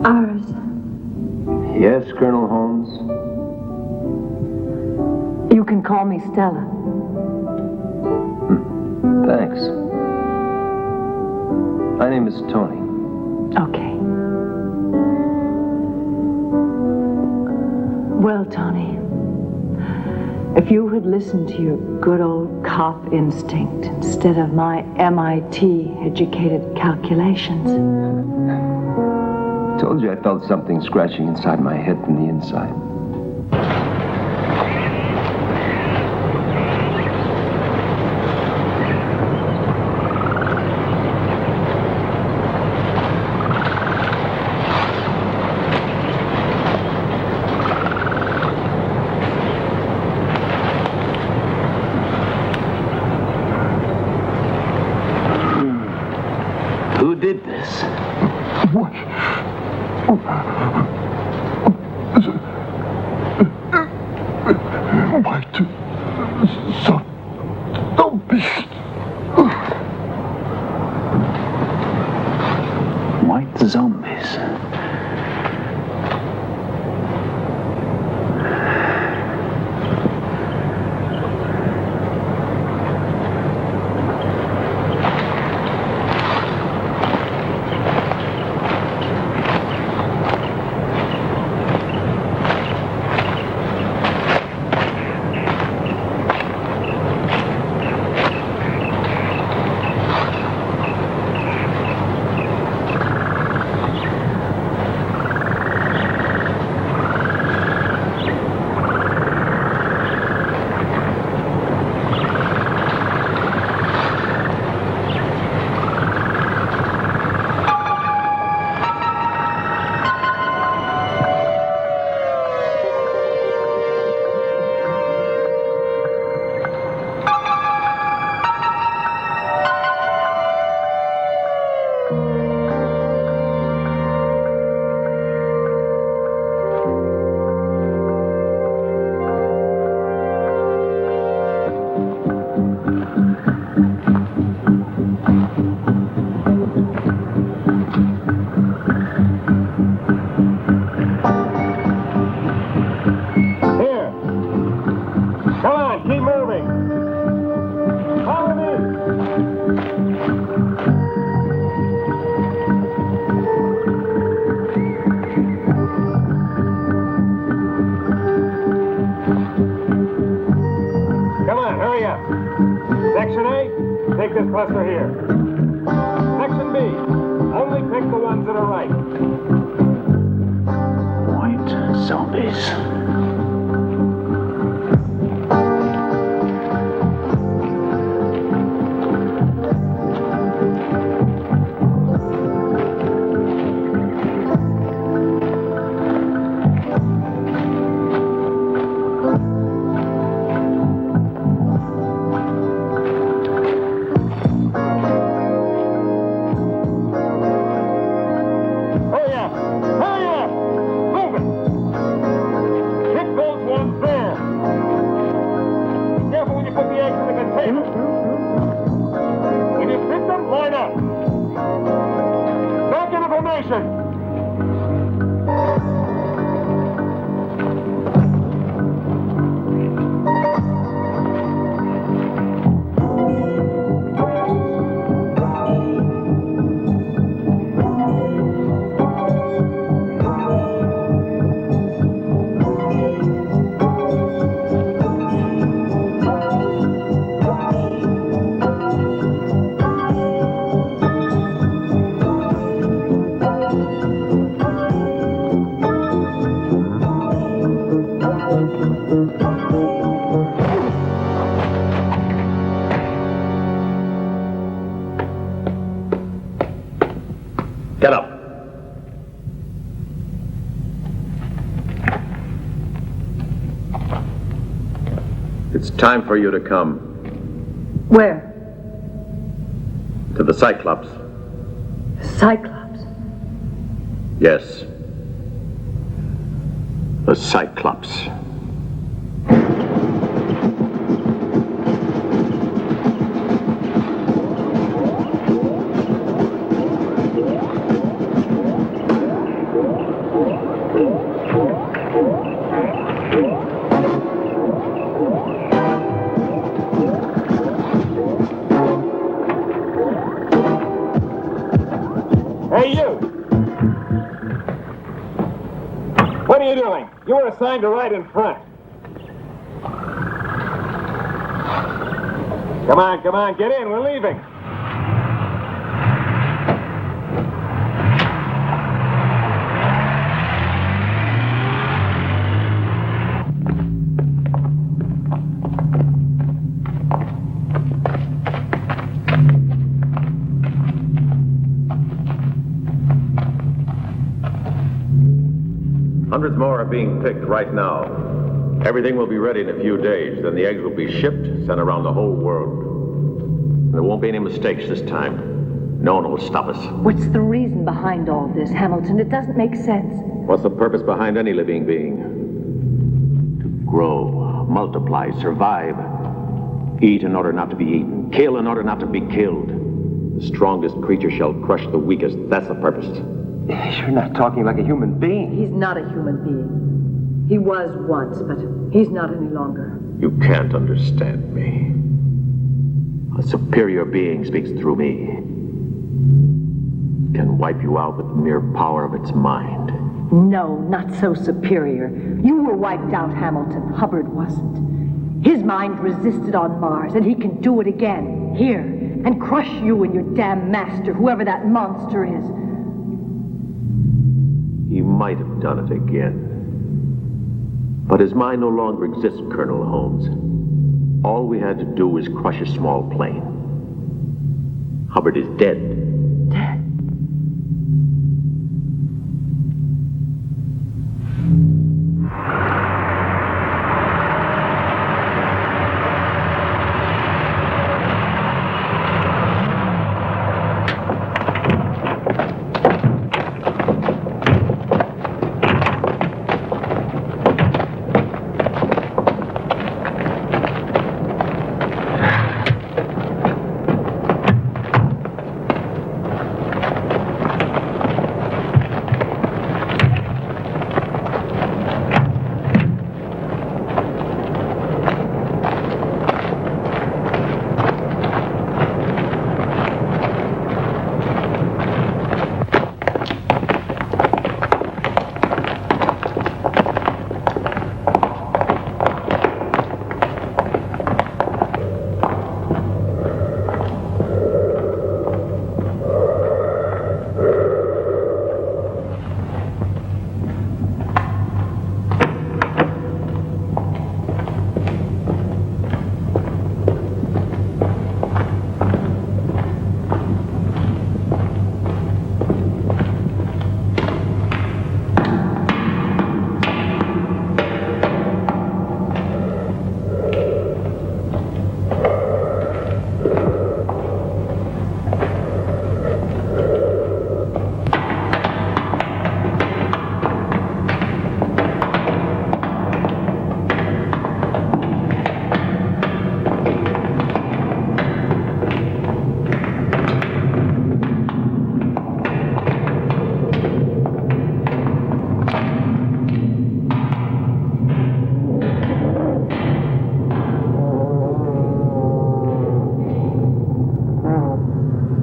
Ours. Yes, Colonel Holmes? You can call me Stella. Thanks. My name is Tony. Okay. Well, Tony, if you had listened to your good old cop instinct instead of my MIT-educated calculations. Told you I felt something scratching inside my head from the inside. Who did this? What? White zombies. White zombies. Section A, take this cluster here. Section B, only pick the ones that are right. White zombies. Get up. It's time for you to come. Where? To the Cyclops. Cyclops? Yes. The Cyclops. Hey, you! What are you doing? You were assigned to ride in front. Come on, get in, we're leaving. Hundreds more are being picked right now. Everything will be ready in a few days. Then the eggs will be shipped, sent around the whole world. There won't be any mistakes this time. No one will stop us. What's the reason behind all this, Hamilton? It doesn't make sense. What's the purpose behind any living being? To grow, multiply, survive. Eat in order not to be eaten. Kill in order not to be killed. The strongest creature shall crush the weakest. That's the purpose. You're not talking like a human being. He's not a human being. He was once, but he's not any longer. You can't understand me. A superior being speaks through me. Can wipe you out with the mere power of its mind. No, not so superior. You were wiped out, Hamilton. Hubbard wasn't. His mind resisted on Mars, and he can do it again, here, and crush you and your damn master, whoever that monster is. He might have done it again. But his mind no longer exists, Colonel Holmes. All we had to do was crush a small plane. Hubbard is dead. Dead?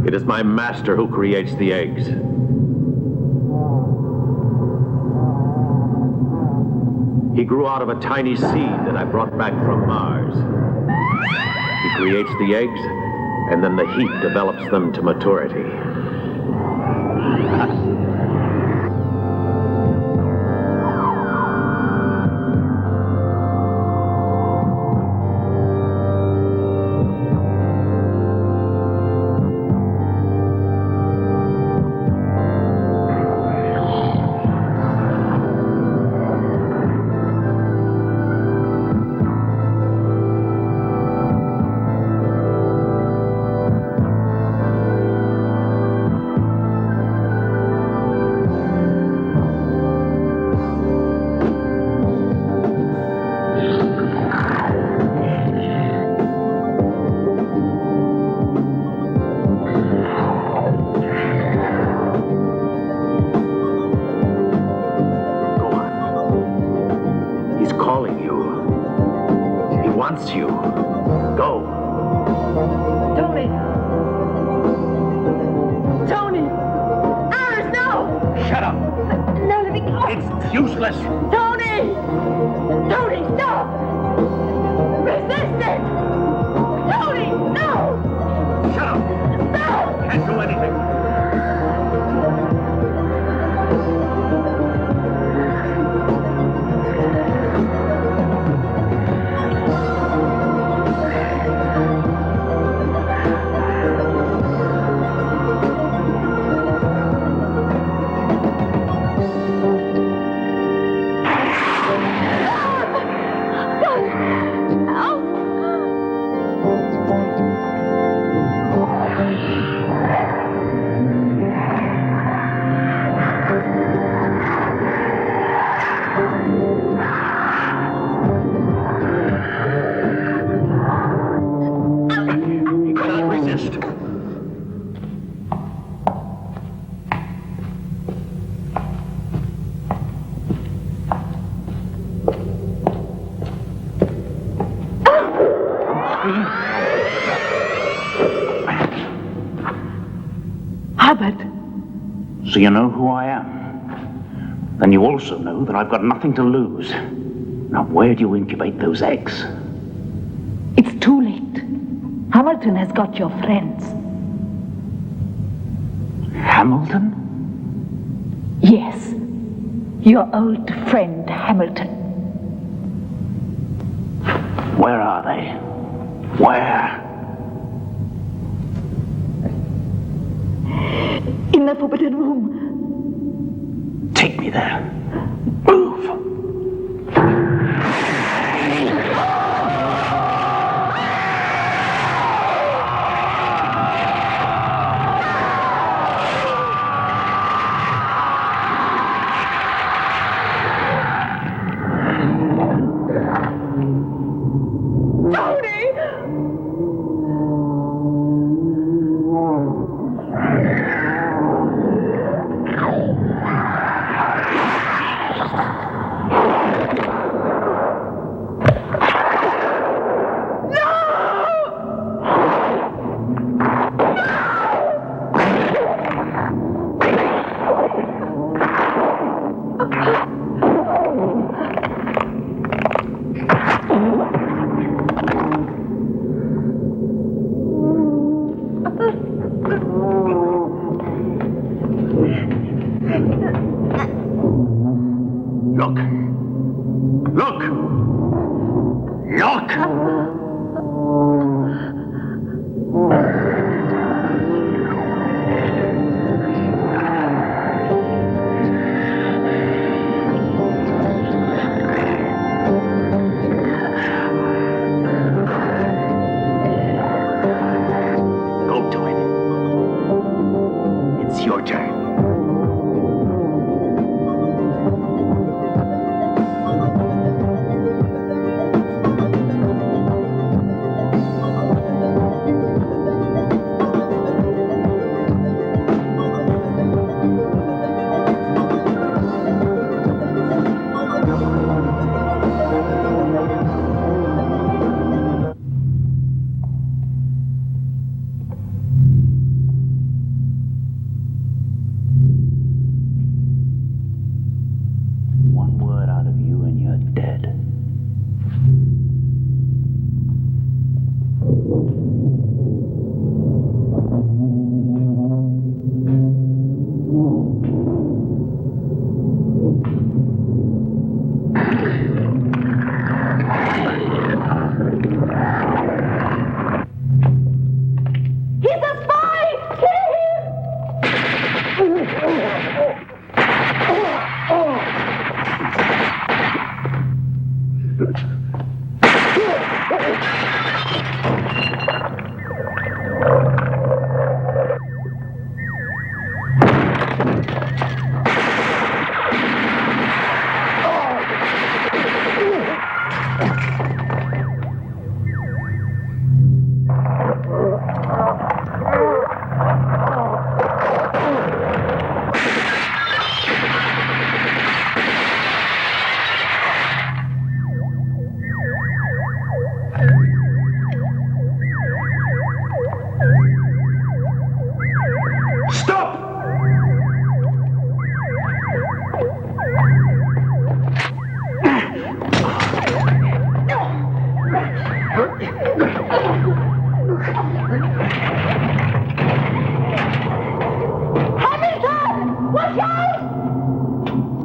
It is my master who creates the eggs. He grew out of a tiny seed that I brought back from Mars. He creates the eggs, and then the heat develops them to maturity. wants you. Go. Tony! Tony! Iris, no! Shut up. No, let me go. It's useless. Tony! Tony, stop! Resist it! Tony, no! Shut up. Stop! Can't do anything. So you know who I am. Then you also know that I've got nothing to lose. Now, where do you incubate those eggs? It's too late. Hamilton has got your friends. Hamilton? Yes. Your old friend, Hamilton. Where are they? Where? In the forbidden room. Take me there. Move!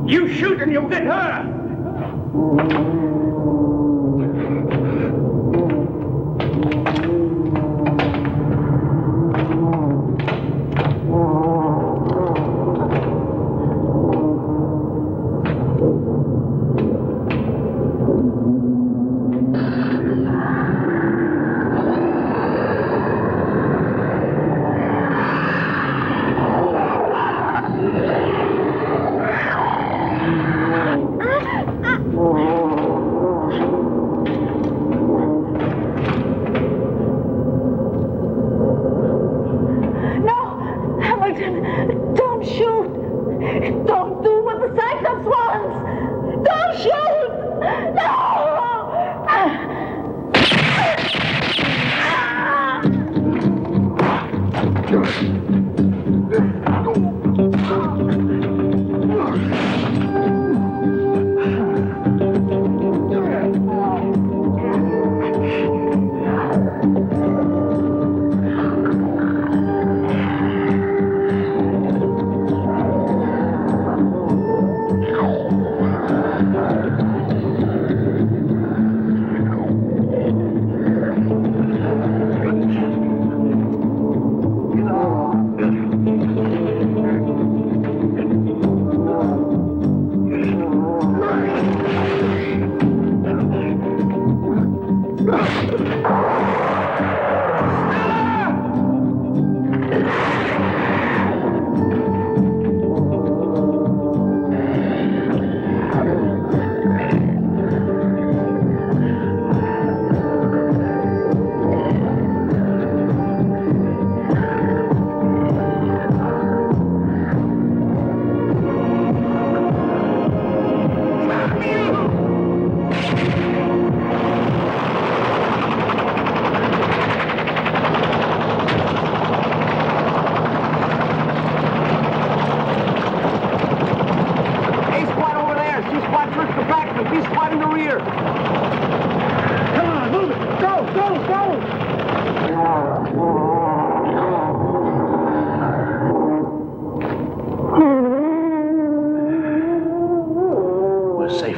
You shoot and you'll get her!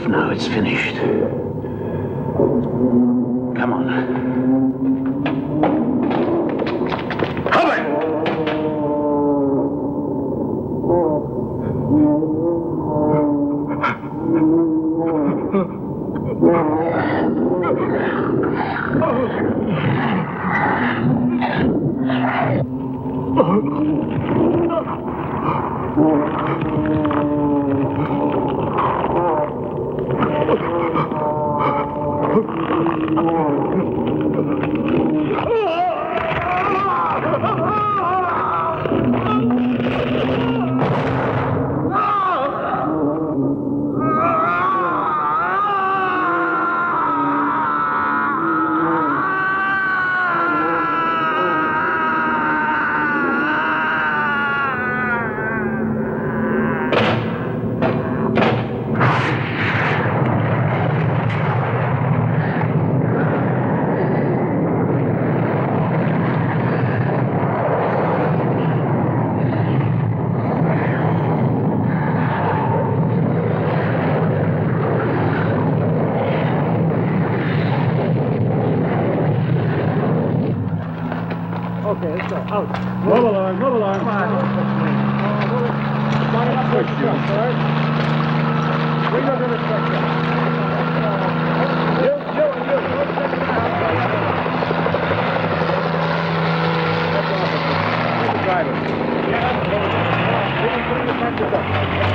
Now it's finished. Come on. Okay, let's go. Out. Move along, move along. Come on. Line up for truck, all right? Bring up in the truck. You. That's awesome. Where's the driver?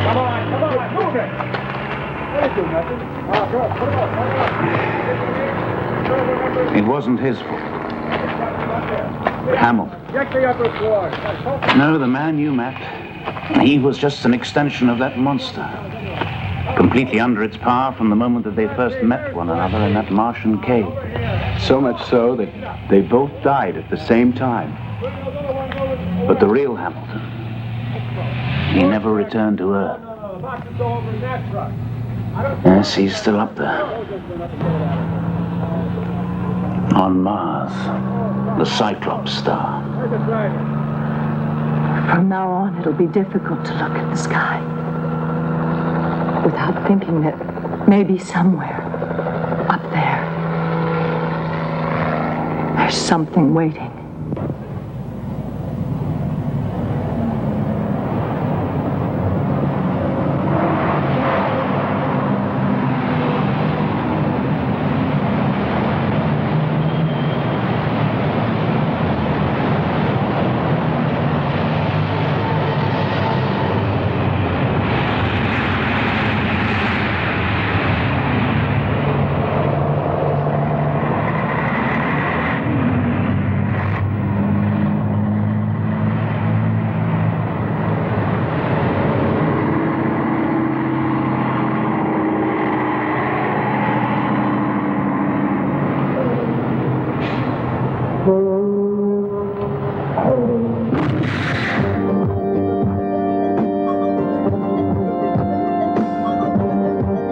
Come on, move it. That ain't do nothing. Go, put it up. It wasn't his fault. Hamilton. Get the upper floor. No, the man you met, he was just an extension of that monster. Completely under its power from the moment that they first met one another in that Martian cave. So much so that they both died at the same time. But the real Hamilton, he never returned to Earth. Yes, he's still up there. On Mars, the Cyclops star. From now on, it'll be difficult to look at the sky. without thinking that maybe somewhere up there, there's something waiting.